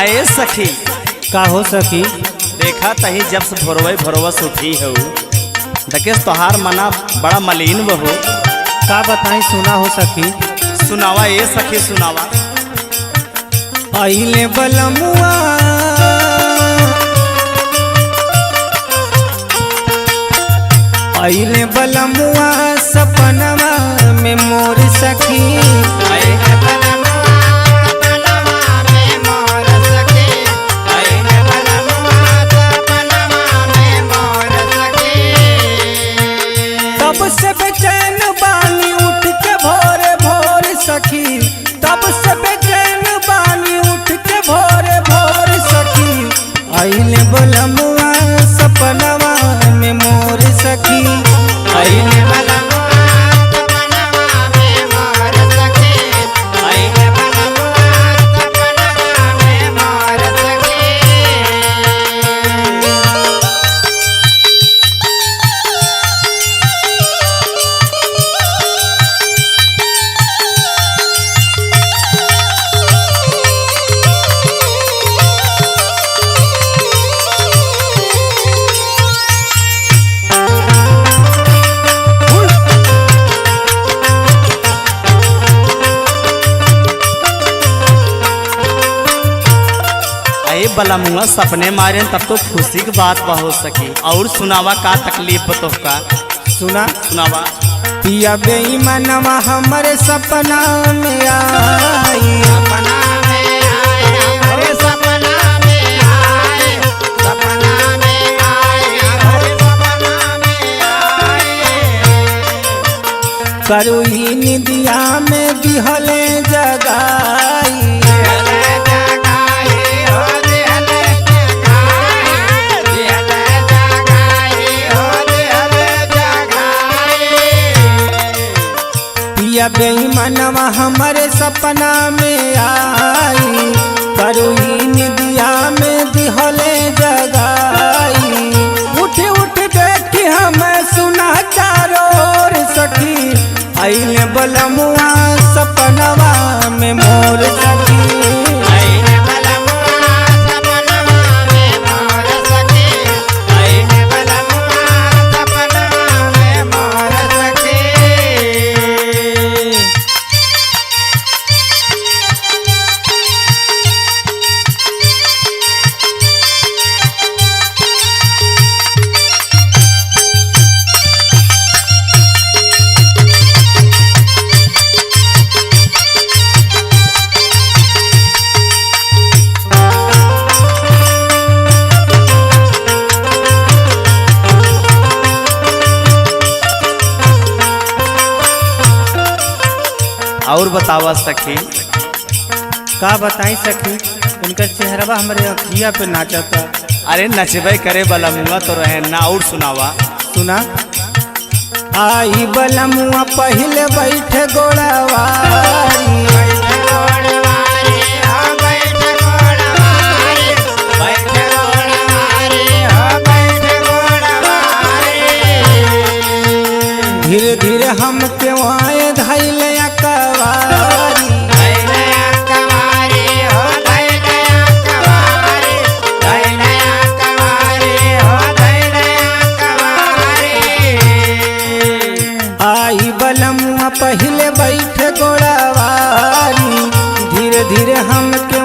काहे सखी का हो सखी? देखा तही जब से भोरवा से उठी हो दकेश तोहार मना बड़ा मलिन हो। का बताई सुना हो सखी? सुनावा ये सखी सुनावा। आइले बलमुआ आइले बलमुआ सपनवा में मोर सखी। तब से बेचैन बानी उठ के भोरे भोर सखी, तब से बेचैन बानी उठ के भोरे भोर सखी। आइले बलमुआ सपनवा में मोर सखी। आइले बलमुआ सपनवा में मोर सखी। आइले बलमुआ सपनवा में मोर सखी। बलमुआ सपने मारे तब तो खुशी की बात हो सकी। और सुनावा का तकलीफ बतो का सुना सुनावा। पिया बेईमानवा हमारे सपना में आई, सपना में आए हमारे सपना में आए, सपना में आए हमारे सपना में आए। करू ही निदिया में दिहले जगाई, बेईमानवा हमारे सपना में आई। करू ही निदिया में दिहले जगाई। उठ उठ देखी हमें सुना चारों ओर सखी। आइले बलमुआ सपनवा में मोर सखी। और बतावा सखी। का बताई सखी? उनका चेहरा हमारे अखिया पे नाचता। अरे नचबे करे बलमुआ तो रहे ना। और सुनावा। सुना। आई बलमुआ पहले बैठे गोड़ावारी, धीरे धीरे हम के वहाँ धैले अकवारी। आई बलमुआ पहले बैठे गोड़ावारी, धीरे धीरे हम के